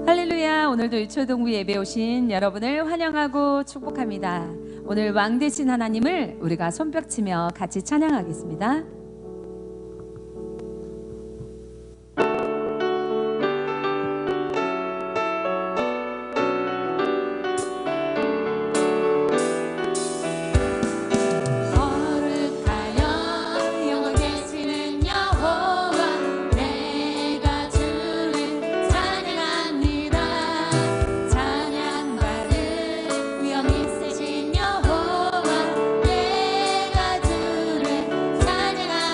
할렐루야. 오늘도 유초동부 예배 오신 여러분을 환영하고 축복합니다. 오늘 왕 되신 하나님을 우리가 손뼉치며 같이 찬양하겠습니다. 찬양받을 위엄 있으신 여호와 내가 주를 찬양하니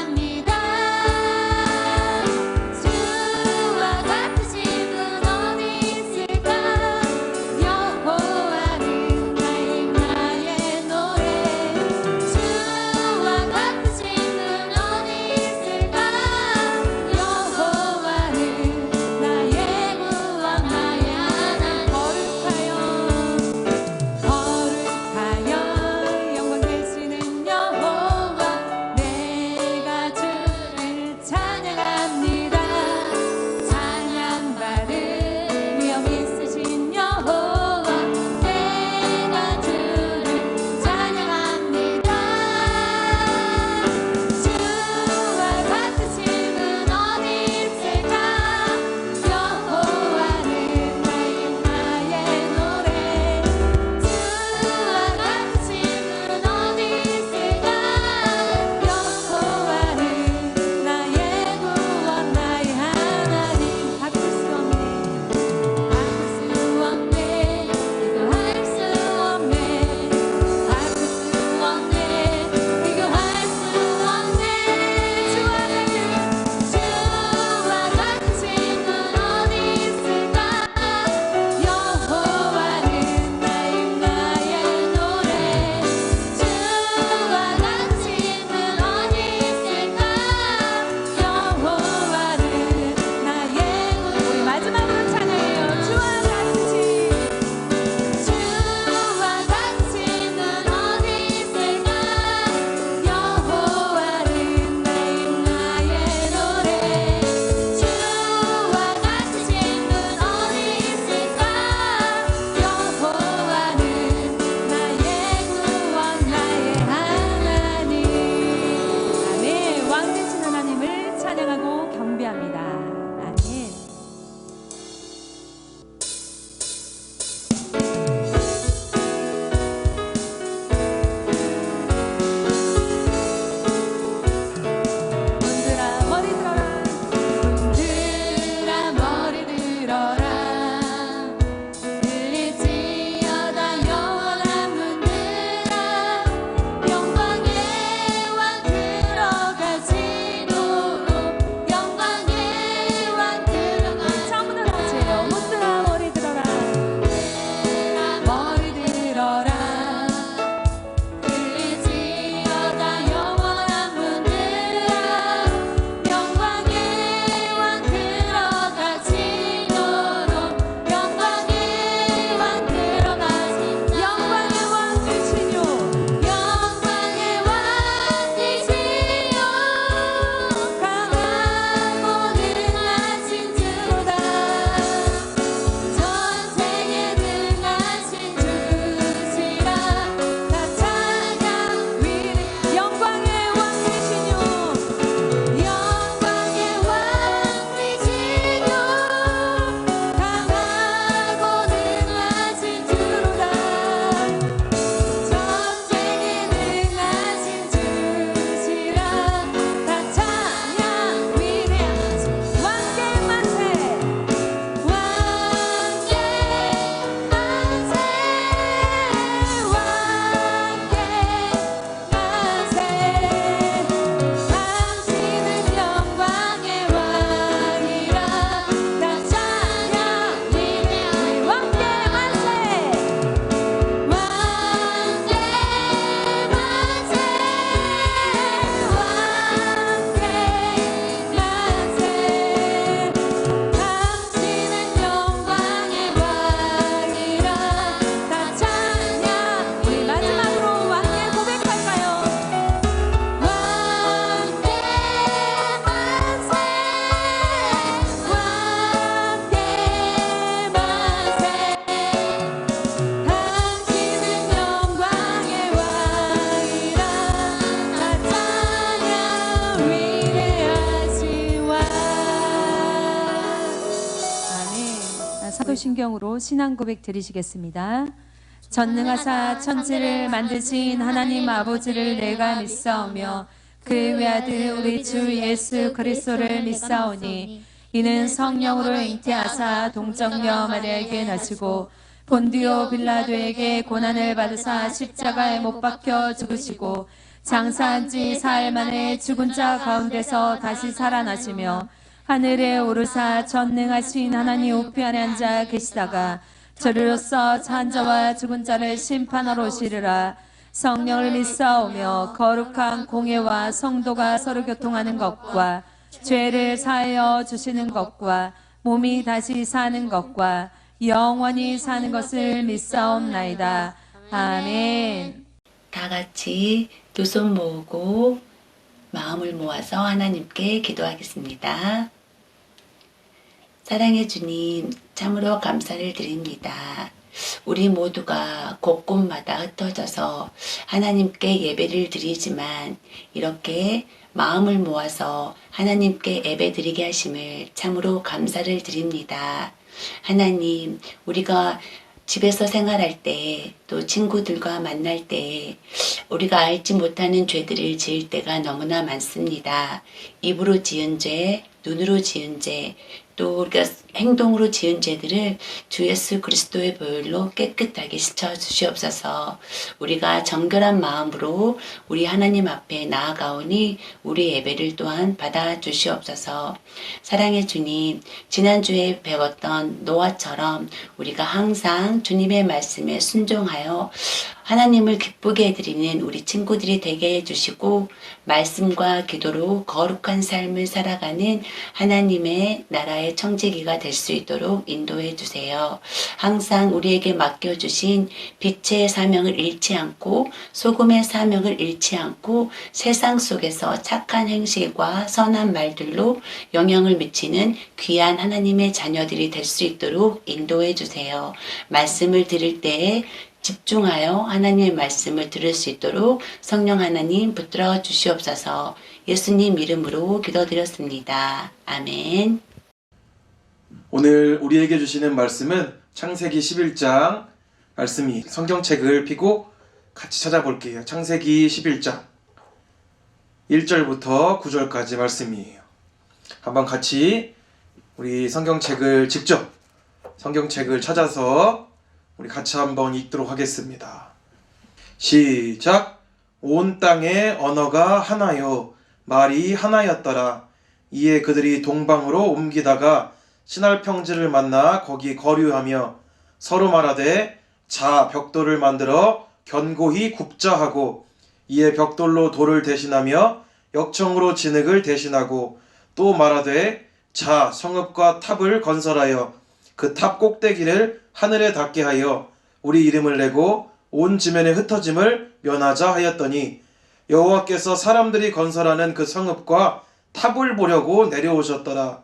신경으로 신앙 고백 드리시겠습니다. 전능하사 천지를 만드신 하나님 아버지를 내가 믿사오며 그의 외아들 우리 주 예수 그리스도를 믿사오니 이는 성령으로 잉태하사 동정녀 마리아에게 나시고 본디오 빌라도에게 고난을 받으사 십자가에 못 박혀 죽으시고 장사한 지 사흘 만에 죽은 자 가운데서 다시 살아나시며 하늘에 오르사 전능하신 하나님 우편에 앉아 계시다가 저리로서 산자와 죽은 자를 심판하러 오시리라. 성령을 믿사오며 거룩한 공예와 성도가 서로 교통하는 것과 죄를 사하여 주시는 것과 몸이 다시 사는 것과 영원히 사는 것을 믿사옵나이다. 아멘. 다 같이 두 손 모으고 마음을 모아서 하나님께 기도하겠습니다. 사랑해 주님, 참으로 감사를 드립니다. 우리 모두가 곳곳마다 흩어져서 하나님께 예배를 드리지만 이렇게 마음을 모아서 하나님께 예배 드리게 하심을 참으로 감사를 드립니다. 하나님, 우리가 집에서 생활할 때, 또 친구들과 만날 때 우리가 알지 못하는 죄들을 지을 때가 너무나 많습니다. 입으로 지은 죄, 눈으로 지은 죄, 또 우리가 행동으로 지은 죄들을 주 예수 그리스도의 보혈로 깨끗하게 씻어 주시옵소서. 우리가 정결한 마음으로 우리 하나님 앞에 나아가오니 우리 예배를 또한 받아 주시옵소서. 사랑의 주님, 지난주에 배웠던 노아처럼 우리가 항상 주님의 말씀에 순종하여 하나님을 기쁘게 해드리는 우리 친구들이 되게 해주시고 말씀과 기도로 거룩한 삶을 살아가는 하나님의 나라의 청지기가 될 수 있도록 인도해 주세요. 항상 우리에게 맡겨주신 빛의 사명을 잃지 않고 소금의 사명을 잃지 않고 세상 속에서 착한 행실과 선한 말들로 영향을 미치는 귀한 하나님의 자녀들이 될 수 있도록 인도해 주세요. 말씀을 들을 때에 집중하여 하나님의 말씀을 들을 수 있도록 성령 하나님 붙들어 주시옵소서. 예수님 이름으로 기도드렸습니다. 아멘. 오늘 우리에게 주시는 말씀은 창세기 11장 말씀이 성경책을 펴고 같이 찾아볼게요. 창세기 11장 1절부터 9절까지 말씀이에요. 한번 같이 우리 성경책을 직접 성경책을 찾아서 우리 같이 한번 읽도록 하겠습니다. 시작. 온 땅의 언어가 하나요 말이 하나였더라. 이에 그들이 동방으로 옮기다가 신할 평지를 만나 거기 거류하며 서로 말하되 자 벽돌을 만들어 견고히 굽자 하고 이에 벽돌로 돌을 대신하며 역청으로 진흙을 대신하고 또 말하되 자 성읍과 탑을 건설하여 그 탑 꼭대기를 하늘에 닿게 하여 우리 이름을 내고 온 지면에 흩어짐을 면하자 하였더니 여호와께서 사람들이 건설하는 그 성읍과 탑을 보려고 내려오셨더라.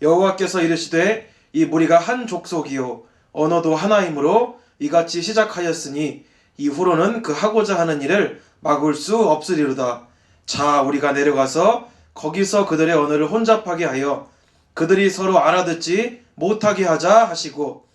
여호와께서 이르시되 이 무리가 한 족속이요 언어도 하나이므로 이같이 시작하였으니 이후로는 그 하고자 하는 일을 막을 수 없으리로다. 자 우리가 내려가서 거기서 그들의 언어를 혼잡하게 하여 그들이 서로 알아듣지 못하게 하자 하시고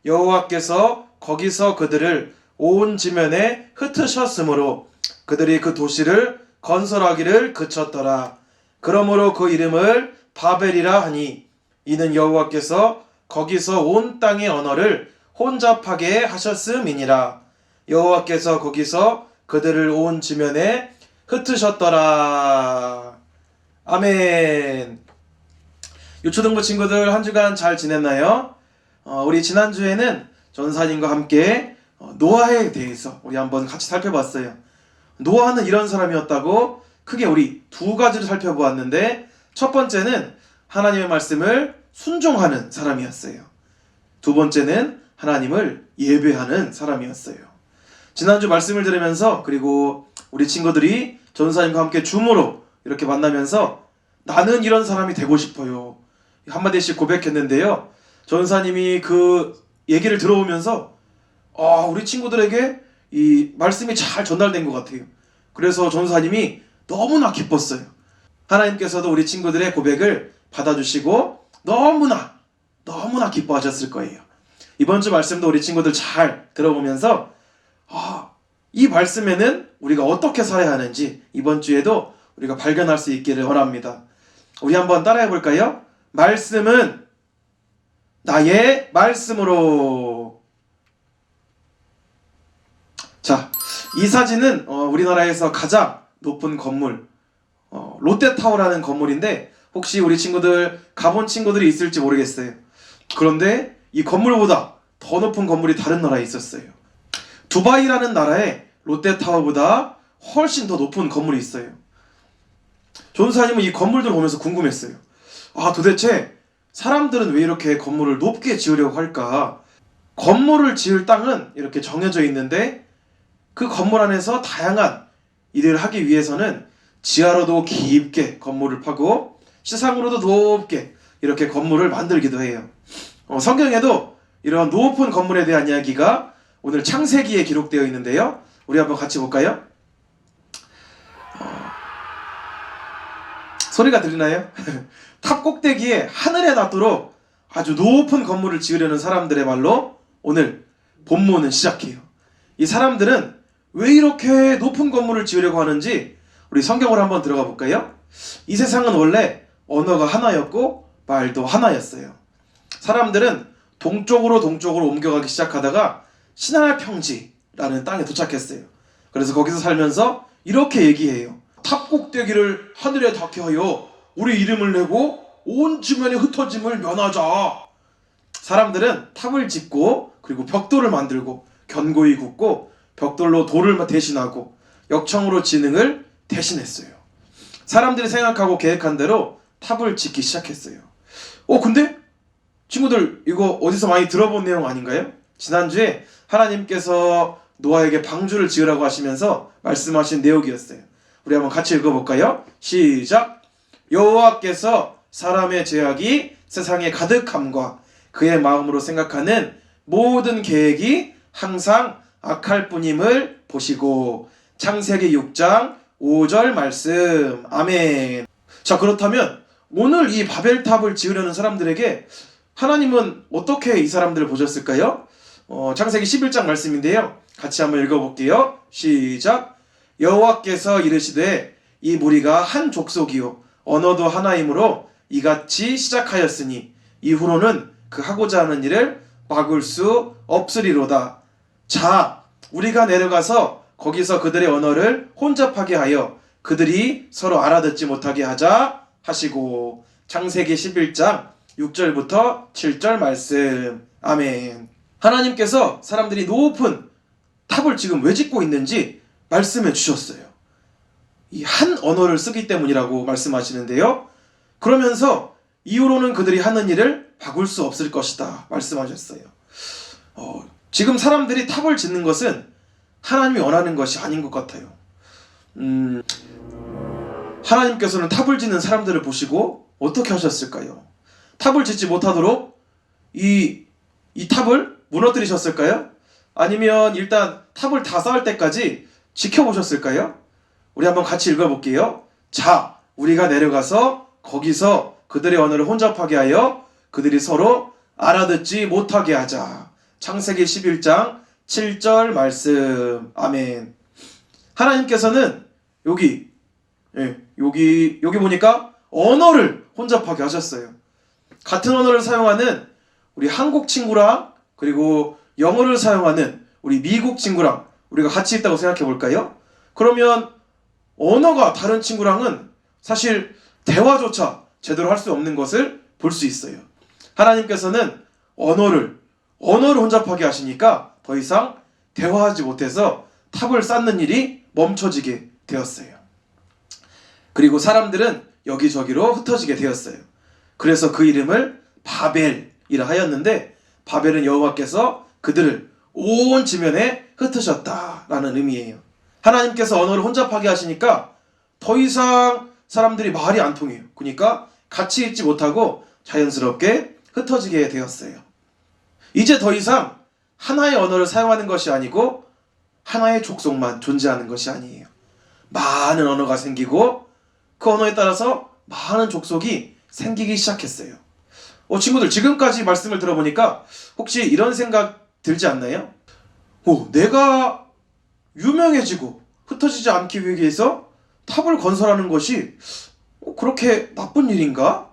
여호와께서 거기서 그들을 온 지면에 흩으셨으므로 그들이 그 도시를 건설하기를 그쳤더라. 그러므로 그 이름을 바벨이라 하니 이는 여호와께서 거기서 온 땅의 언어를 혼잡하게 하셨음이니라. 여호와께서 거기서 그들을 온 지면에 흩으셨더라. 아멘. 유초등부 친구들 한 주간 잘 지냈나요? 우리 지난주에는 전사님과 함께 노아에 대해서 우리 한번 같이 살펴봤어요. 노아는 이런 사람이었다고 크게 우리 두 가지를 살펴보았는데 첫 번째는 하나님의 말씀을 순종하는 사람이었어요. 두 번째는 하나님을 예배하는 사람이었어요. 지난주 말씀을 들으면서 그리고 우리 친구들이 전사님과 함께 줌으로 이렇게 만나면서 나는 이런 사람이 되고 싶어요. 한마디씩 고백했는데요. 전사님이 그 얘기를 들어오면서 우리 친구들에게 이 말씀이 잘 전달된 것 같아요. 그래서 전사님이 너무나 기뻤어요. 하나님께서도 우리 친구들의 고백을 받아주시고 너무나 기뻐하셨을 거예요. 이번 주 말씀도 우리 친구들 잘 들어보면서 이 말씀에는 우리가 어떻게 살아야 하는지 이번 주에도 우리가 발견할 수 있기를 원합니다. 우리 한번 따라해 볼까요? 말씀은 나의 말씀으로. 자, 이 사진은 우리나라에서 가장 높은 건물, 롯데타워라는 건물인데 혹시 우리 친구들 가본 친구들이 있을지 모르겠어요. 그런데 이 건물보다 더 높은 건물이 다른 나라에 있었어요. 두바이라는 나라에 롯데타워보다 훨씬 더 높은 건물이 있어요. 전사님은 이 건물들 보면서 궁금했어요. 도대체 사람들은 왜 이렇게 건물을 높게 지으려고 할까? 건물을 지을 땅은 이렇게 정해져 있는데 그 건물 안에서 다양한 일을 하기 위해서는 지하로도 깊게 건물을 파고 지상으로도 높게 이렇게 건물을 만들기도 해요. 성경에도 이런 높은 건물에 대한 이야기가 오늘 창세기에 기록되어 있는데요. 우리 한번 같이 볼까요? 소리가 들리나요? 탑 꼭대기에 하늘에 닿도록 아주 높은 건물을 지으려는 사람들의 말로 오늘 본문은 시작해요. 이 사람들은 왜 이렇게 높은 건물을 지으려고 하는지 우리 성경으로 한번 들어가 볼까요? 이 세상은 원래 언어가 하나였고 말도 하나였어요. 사람들은 동쪽으로 옮겨가기 시작하다가 시나이 평지라는 땅에 도착했어요. 그래서 거기서 살면서 이렇게 얘기해요. 탑 꼭대기를 하늘에 닿게 하여 우리 이름을 내고 온 지면의 흩어짐을 면하자. 사람들은 탑을 짓고 그리고 벽돌을 만들고 견고히 굽고 벽돌로 돌을 대신하고 역청으로 지능을 대신했어요. 사람들이 생각하고 계획한 대로 탑을 짓기 시작했어요. 근데 친구들 이거 어디서 많이 들어본 내용 아닌가요? 지난주에 하나님께서 노아에게 방주를 지으라고 하시면서 말씀하신 내용이었어요. 우리 한번 같이 읽어볼까요? 시작! 여호와께서 사람의 죄악이 세상에 가득함과 그의 마음으로 생각하는 모든 계획이 항상 악할 뿐임을 보시고. 창세기 6장 5절 말씀. 아멘. 자, 그렇다면 오늘 이 바벨탑을 지으려는 사람들에게 하나님은 어떻게 이 사람들을 보셨을까요? 창세기 11장 말씀인데요. 같이 한번 읽어볼게요. 시작! 여호와께서 이르시되 이 무리가 한 족속이요 언어도 하나이므로 이같이 시작하였으니 이후로는 그 하고자 하는 일을 막을 수 없으리로다. 자, 우리가 내려가서 거기서 그들의 언어를 혼잡하게 하여 그들이 서로 알아듣지 못하게 하자 하시고. 창세기 11장 6절부터 7절 말씀. 아멘. 하나님께서 사람들이 높은 탑을 지금 왜 짓고 있는지 말씀해 주셨어요. 이 한 언어를 쓰기 때문이라고 말씀하시는데요. 그러면서 이후로는 그들이 하는 일을 바꿀 수 없을 것이다 말씀하셨어요. 지금 사람들이 탑을 짓는 것은 하나님이 원하는 것이 아닌 것 같아요. 하나님께서는 탑을 짓는 사람들을 보시고 어떻게 하셨을까요? 탑을 짓지 못하도록 이 탑을 무너뜨리셨을까요? 아니면 일단 탑을 다 쌓을 때까지 지켜보셨을까요? 우리 한번 같이 읽어볼게요. 자, 우리가 내려가서 거기서 그들의 언어를 혼잡하게 하여 그들이 서로 알아듣지 못하게 하자. 창세기 11장 7절 말씀. 아멘. 하나님께서는 여기 보니까 언어를 혼잡하게 하셨어요. 같은 언어를 사용하는 우리 한국 친구랑 그리고 영어를 사용하는 우리 미국 친구랑 우리가 같이 있다고 생각해 볼까요? 그러면 언어가 다른 친구랑은 사실 대화조차 제대로 할 수 없는 것을 볼 수 있어요. 하나님께서는 언어를 혼잡하게 하시니까 더 이상 대화하지 못해서 탑을 쌓는 일이 멈춰지게 되었어요. 그리고 사람들은 여기저기로 흩어지게 되었어요. 그래서 그 이름을 바벨이라 하였는데, 바벨은 여호와께서 그들을 온 지면에 흩으셨다라는 의미예요. 하나님께서 언어를 혼잡하게 하시니까 더 이상 사람들이 말이 안 통해요. 그러니까 같이 있지 못하고 자연스럽게 흩어지게 되었어요. 이제 더 이상 하나의 언어를 사용하는 것이 아니고 하나의 족속만 존재하는 것이 아니에요. 많은 언어가 생기고 그 언어에 따라서 많은 족속이 생기기 시작했어요. 친구들 지금까지 말씀을 들어보니까 혹시 이런 생각 들지 않나요? 내가 유명해지고 흩어지지 않기 위해서 탑을 건설하는 것이 그렇게 나쁜 일인가?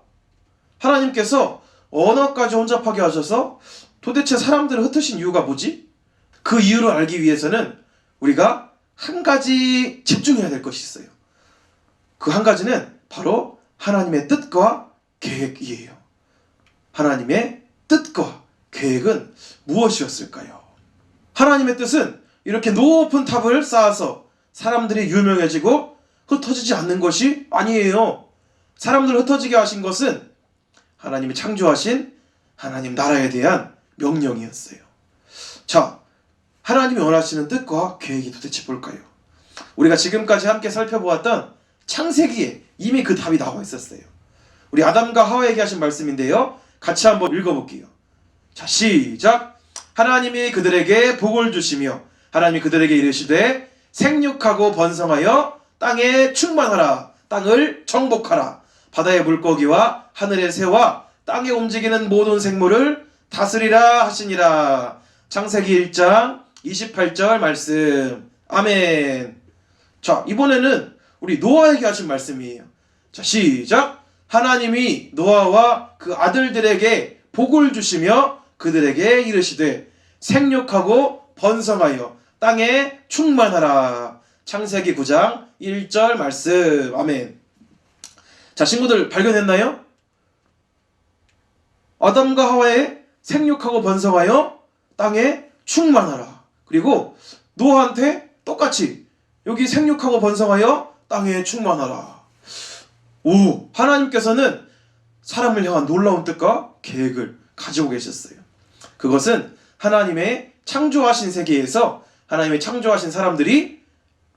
하나님께서 언어까지 혼잡하게 하셔서 도대체 사람들을 흩으신 이유가 뭐지? 그 이유를 알기 위해서는 우리가 한 가지 집중해야 될 것이 있어요. 그 한 가지는 바로 하나님의 뜻과 계획이에요. 하나님의 뜻과 계획은 무엇이었을까요? 하나님의 뜻은 이렇게 높은 탑을 쌓아서 사람들이 유명해지고 흩어지지 않는 것이 아니에요. 사람들을 흩어지게 하신 것은 하나님이 창조하신 하나님 나라에 대한 명령이었어요. 자, 하나님이 원하시는 뜻과 계획이 도대체 뭘까요? 우리가 지금까지 함께 살펴보았던 창세기에 이미 그 답이 나와 있었어요. 우리 아담과 하와에게 하신 말씀인데요. 같이 한번 읽어볼게요. 자, 시작. 하나님이 그들에게 복을 주시며 하나님이 그들에게 이르시되 생육하고 번성하여 땅에 충만하라. 땅을 정복하라. 바다의 물고기와 하늘의 새와 땅에 움직이는 모든 생물을 다스리라 하시니라. 창세기 1장 28절 말씀. 아멘. 자, 이번에는 우리 노아에게 하신 말씀이에요. 자, 시작. 하나님이 노아와 그 아들들에게 복을 주시며 그들에게 이르시되 생육하고 번성하여 땅에 충만하라. 창세기 9장 1절 말씀. 아멘. 자, 친구들 발견했나요? 아담과 하와의 생육하고 번성하여 땅에 충만하라. 그리고 노아한테 똑같이 여기 생육하고 번성하여 땅에 충만하라. 하나님께서는 사람을 향한 놀라운 뜻과 계획을 가지고 계셨어요. 그것은 하나님의 창조하신 세계에서 하나님의 창조하신 사람들이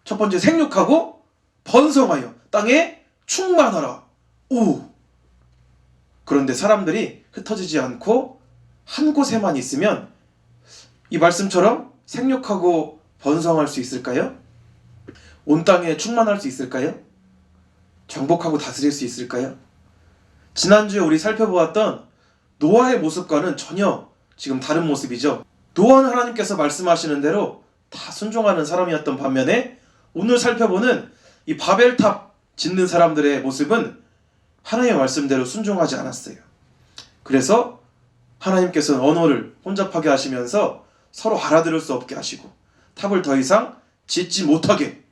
첫 번째 생육하고 번성하여 땅에 충만하라. 그런데 사람들이 흩어지지 않고 한 곳에만 있으면 이 말씀처럼 생육하고 번성할 수 있을까요? 온 땅에 충만할 수 있을까요? 정복하고 다스릴 수 있을까요? 지난주에 우리 살펴보았던 노아의 모습과는 전혀 지금 다른 모습이죠. 노아는 하나님께서 말씀하시는 대로 다 순종하는 사람이었던 반면에 오늘 살펴보는 이 바벨탑 짓는 사람들의 모습은 하나님의 말씀대로 순종하지 않았어요. 그래서 하나님께서는 언어를 혼잡하게 하시면서 서로 알아들을 수 없게 하시고 탑을 더 이상 짓지 못하게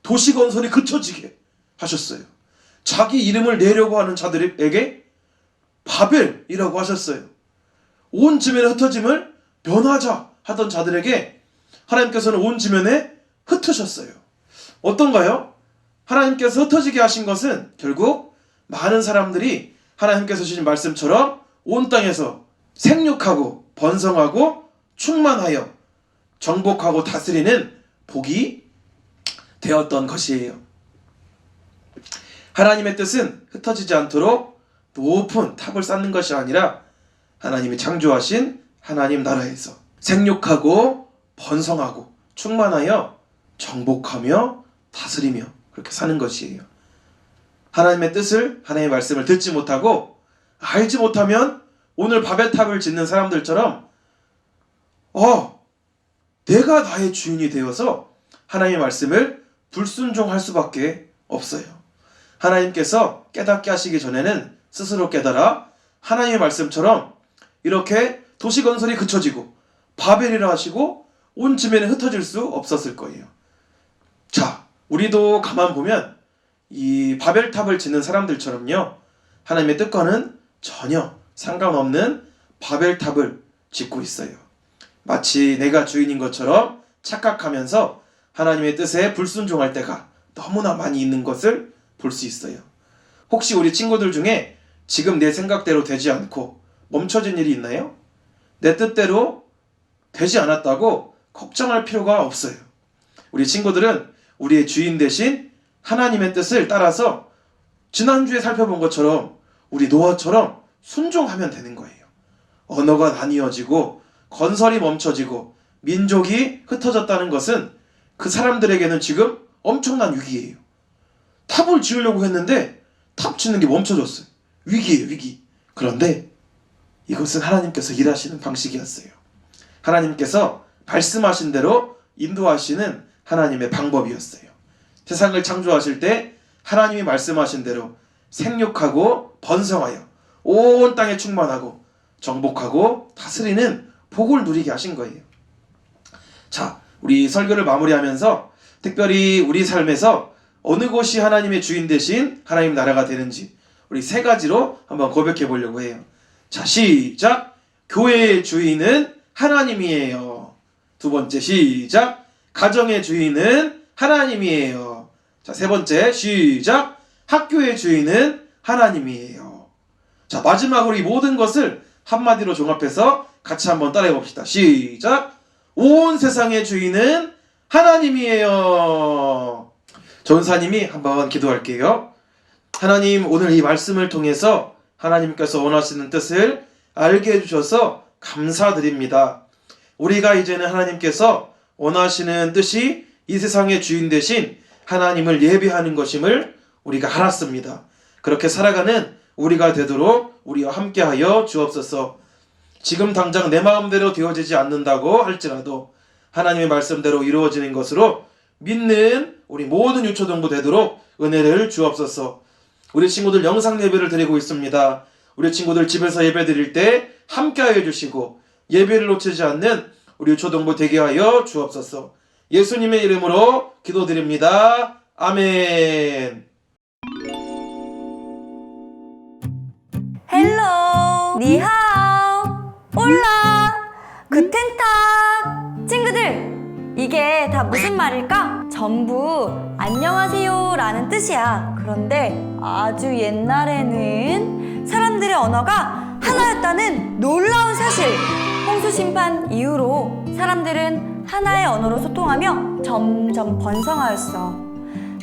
도시 건설이 그쳐지게 하셨어요. 자기 이름을 내려고 하는 자들에게 바벨이라고 하셨어요. 온 지면의 흩어짐을 면하자 하던 자들에게 하나님께서는 온 지면에 흩으셨어요. 어떤가요? 하나님께서 흩어지게 하신 것은 결국 많은 사람들이 하나님께서 주신 말씀처럼 온 땅에서 생육하고 번성하고 충만하여 정복하고 다스리는 복이 되었던 것이에요. 하나님의 뜻은 흩어지지 않도록 높은 탑을 쌓는 것이 아니라 하나님이 창조하신 하나님 나라에서 생육하고 번성하고 충만하여 정복하며 다스리며 그렇게 사는 것이에요. 하나님의 뜻을, 하나님의 말씀을 듣지 못하고 알지 못하면 오늘 바벨탑을 짓는 사람들처럼 내가 나의 주인이 되어서 하나님의 말씀을 불순종할 수밖에 없어요. 하나님께서 깨닫게 하시기 전에는 스스로 깨달아 하나님의 말씀처럼 이렇게 도시 건설이 그쳐지고 바벨이라 하시고 온 지면에 흩어질 수 없었을 거예요. 자, 우리도 가만 보면 이 바벨탑을 짓는 사람들처럼요, 하나님의 뜻과는 전혀 상관없는 바벨탑을 짓고 있어요. 마치 내가 주인인 것처럼 착각하면서 하나님의 뜻에 불순종할 때가 너무나 많이 있는 것을 볼 수 있어요. 혹시 우리 친구들 중에 지금 내 생각대로 되지 않고 멈춰진 일이 있나요? 내 뜻대로 되지 않았다고 걱정할 필요가 없어요. 우리 친구들은 우리의 주인 대신 하나님의 뜻을 따라서 지난주에 살펴본 것처럼 우리 노아처럼 순종하면 되는 거예요. 언어가 나뉘어지고 건설이 멈춰지고 민족이 흩어졌다는 것은 그 사람들에게는 지금 엄청난 위기예요. 탑을 지으려고 했는데 탑 짓는 게 멈춰졌어요. 위기예요, 위기. 그런데 이것은 하나님께서 일하시는 방식이었어요. 하나님께서 말씀하신 대로 인도하시는 하나님의 방법이었어요. 세상을 창조하실 때 하나님이 말씀하신 대로 생육하고 번성하여 온 땅에 충만하고 정복하고 다스리는 복을 누리게 하신 거예요. 자, 우리 설교를 마무리하면서 특별히 우리 삶에서 어느 곳이 하나님의 주인 대신 하나님 나라가 되는지 우리 세 가지로 한번 고백해 보려고 해요. 자, 시작! 교회의 주인은 하나님이에요. 두 번째, 시작! 가정의 주인은 하나님이에요. 자, 세 번째, 시작! 학교의 주인은 하나님이에요. 자, 마지막으로 이 모든 것을 한마디로 종합해서 같이 한번 따라해 봅시다. 시작! 온 세상의 주인은 하나님이에요. 전사님이 한번 기도할게요. 하나님, 오늘 이 말씀을 통해서 하나님께서 원하시는 뜻을 알게 해주셔서 감사드립니다. 우리가 이제는 하나님께서 원하시는 뜻이 이 세상의 주인 대신 하나님을 예배하는 것임을 우리가 알았습니다. 그렇게 살아가는 우리가 되도록 우리와 함께하여 주옵소서. 지금 당장 내 마음대로 되어지지 않는다고 할지라도 하나님의 말씀대로 이루어지는 것으로 믿는 우리 모든 유초동부 되도록 은혜를 주옵소서. 우리 친구들 영상 예배를 드리고 있습니다. 우리 친구들 집에서 예배 드릴 때 함께하여 주시고 예배를 놓치지 않는 우리 유초동부 되게 하여 주옵소서. 예수님의 이름으로 기도드립니다. 아멘. 헬로, 니하오, 올라, 구텐탁. 친구들, 이게 다 무슨 말일까? 전부 안녕하세요 라는 뜻이야. 그런데 아주 옛날에는 사람들의 언어가 하나였다는 놀라운 사실. 홍수 심판 이후로 사람들은 하나의 언어로 소통하며 점점 번성하였어.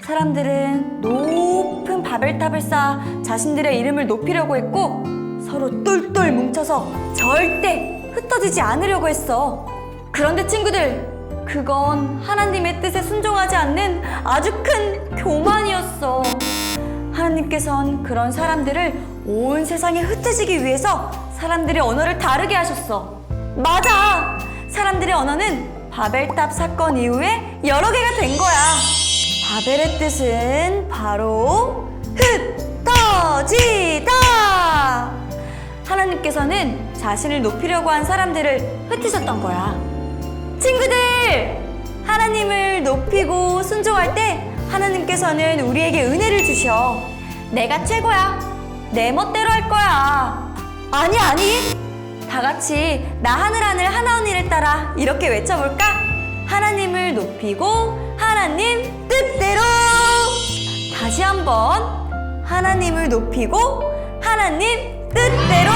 사람들은 높은 바벨탑을 쌓아 자신들의 이름을 높이려고 했고 서로 똘똘 뭉쳐서 절대 흩어지지 않으려고 했어. 그런데 친구들, 그건 하나님의 뜻에 순종하지 않는 아주 큰 교만이었어. 하나님께선 그런 사람들을 온 세상에 흩어지기 위해서 사람들의 언어를 다르게 하셨어. 맞아! 사람들의 언어는 바벨탑 사건 이후에 여러 개가 된 거야. 바벨의 뜻은 바로 흩어지다! 하나님께서는 자신을 높이려고 한 사람들을 흩으셨던 거야. 친구들! 하나님을 높이고 순종할 때 하나님께서는 우리에게 은혜를 주셔. 내가 최고야. 내 멋대로 할 거야. 아니. 다 같이 나 하늘 하나 언니를 따라 이렇게 외쳐볼까? 하나님을 높이고 하나님 뜻대로. 다시 한번 하나님을 높이고 하나님 뜻대로.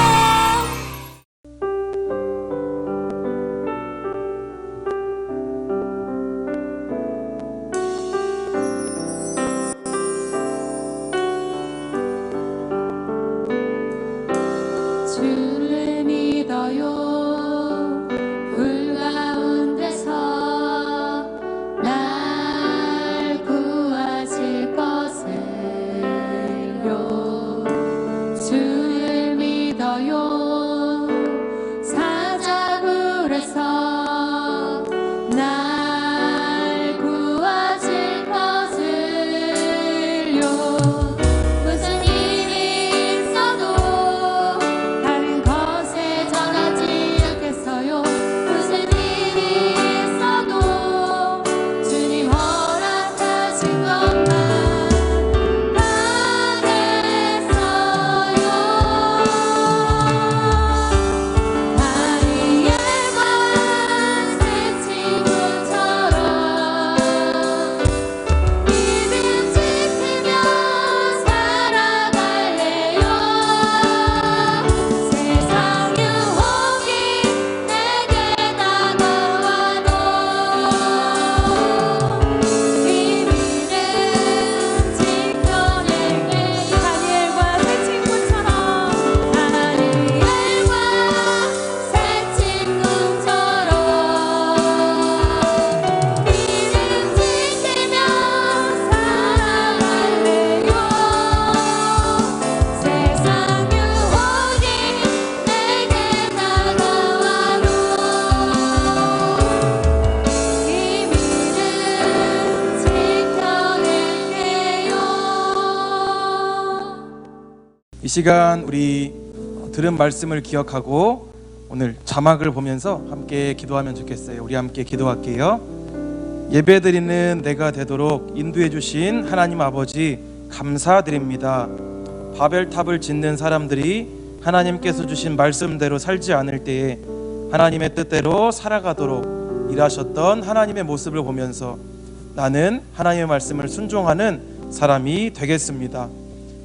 주를 믿어요. 불 가운데서 날 구하실 것을요. 주를 믿어요. 시간 우리 들은 말씀을 기억하고 오늘 자막을 보면서 함께 기도하면 좋겠어요. 우리 함께 기도할게요. 예배드리는 내가 되도록 인도해 주신 하나님 아버지 감사드립니다. 바벨탑을 짓는 사람들이 하나님께서 주신 말씀대로 살지 않을 때에 하나님의 뜻대로 살아가도록 일하셨던 하나님의 모습을 보면서 나는 하나님의 말씀을 순종하는 사람이 되겠습니다.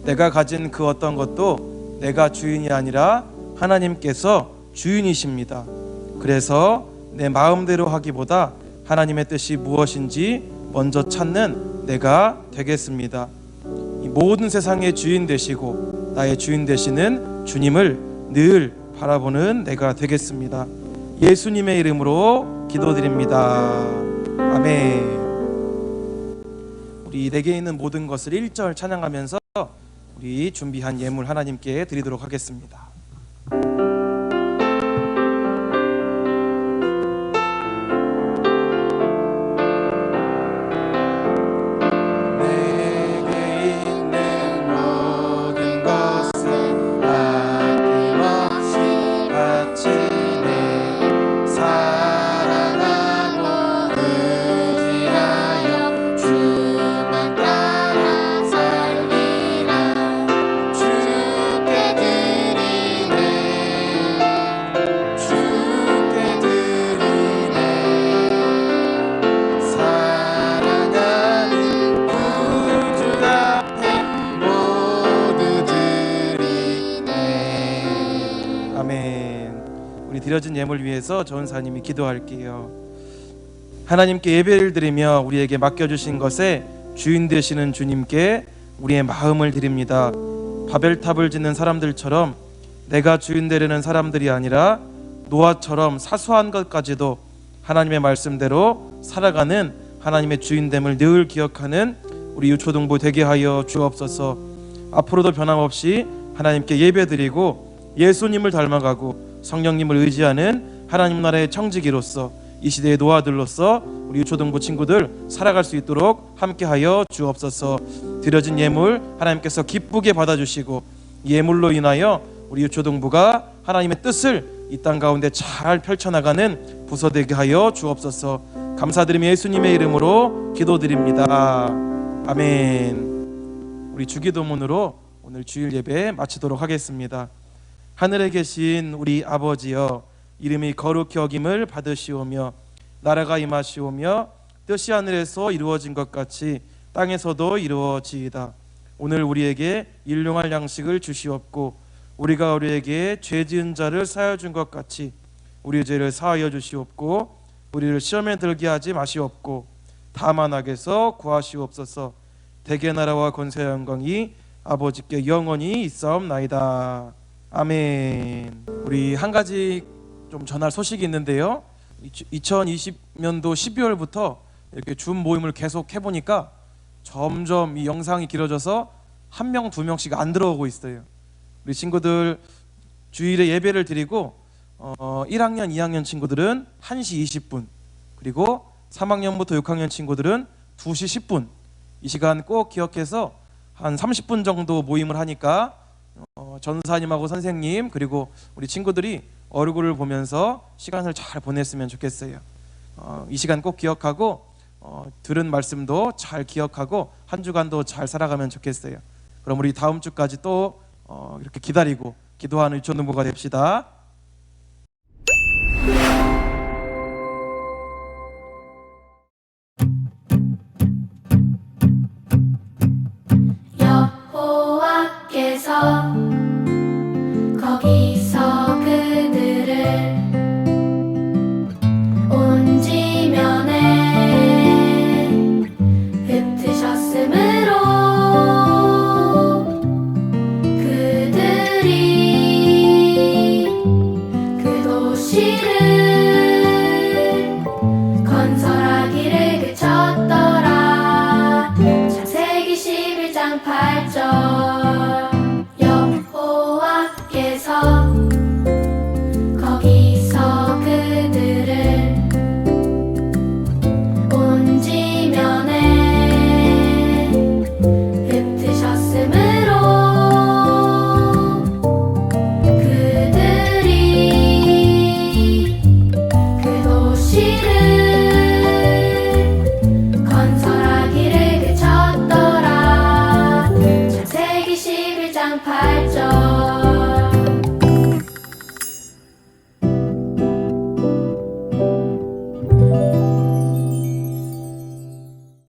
내가 가진 그 어떤 것도 내가 주인이 아니라 하나님께서 주인이십니다. 그래서 내 마음대로 하기보다 하나님의 뜻이 무엇인지 먼저 찾는 내가 되겠습니다. 이 모든 세상의 주인 되시고 나의 주인 되시는 주님을 늘 바라보는 내가 되겠습니다. 예수님의 이름으로 기도드립니다. 아멘. 우리 내게 있는 모든 것을 1절 찬양하면서 우리 준비한 예물 하나님께 드리도록 하겠습니다. 드려진 예물 위해서 전사님이 기도할게요. 하나님께 예배를 드리며 우리에게 맡겨주신 것에 주인 되시는 주님께 우리의 마음을 드립니다. 바벨탑을 짓는 사람들처럼 내가 주인 되려는 사람들이 아니라 노아처럼 사소한 것까지도 하나님의 말씀대로 살아가는 하나님의 주인됨을 늘 기억하는 우리 유초등부 되게 하여 주옵소서. 앞으로도 변함없이 하나님께 예배드리고 예수님을 닮아가고 성령님을 의지하는 하나님 나라의 청지기로서 이 시대의 노아들로서 우리 유초등부 친구들 살아갈 수 있도록 함께하여 주옵소서. 드려진 예물 하나님께서 기쁘게 받아주시고 예물로 인하여 우리 유초등부가 하나님의 뜻을 이 땅 가운데 잘 펼쳐나가는 부서 되게 하여 주옵소서. 감사드리며 예수님의 이름으로 기도드립니다. 아멘. 우리 주기도문으로 오늘 주일 예배 마치도록 하겠습니다. 하늘에 계신 우리 아버지여, 이름이 거룩히 여김을 받으시오며 나라가 임하시오며 뜻이 하늘에서 이루어진 것 같이 땅에서도 이루어지이다. 오늘 우리에게 일용할 양식을 주시옵고 우리가 우리에게 죄 지은 자를 사하여 준 것 같이 우리 죄를 사하여 주시옵고 우리를 시험에 들게 하지 마시옵고 다만 악에서 구하시옵소서. 대개 나라와 권세와 영광이 아버지께 영원히 있사옵나이다. 아멘. 우리 한 가지 좀 전할 소식이 있는데요. 2020년도 12월부터 이렇게 줌 모임을 계속 해보니까 점점 이 영상이 길어져서 1명, 2명씩 안 들어오고 있어요. 우리 친구들 주일에 예배를 드리고 1학년, 2학년 친구들은 1시 20분, 그리고 3학년부터 6학년 친구들은 2시 10분, 이 시간 꼭 기억해서 한 30분 정도 모임을 하니까 전사님하고 선생님 그리고 우리 친구들이 얼굴을 보면서 시간을 잘 보냈으면 좋겠어요. 이 시간 꼭 기억하고 들은 말씀도 잘 기억하고 한 주간도 잘 살아가면 좋겠어요. 그럼 우리 다음 주까지 또 이렇게 기다리고 기도하는 유초등부가 됩시다. 여호와께서 거기서 그들을 온 지면에 흩으셨으므로 그들이 1장 8절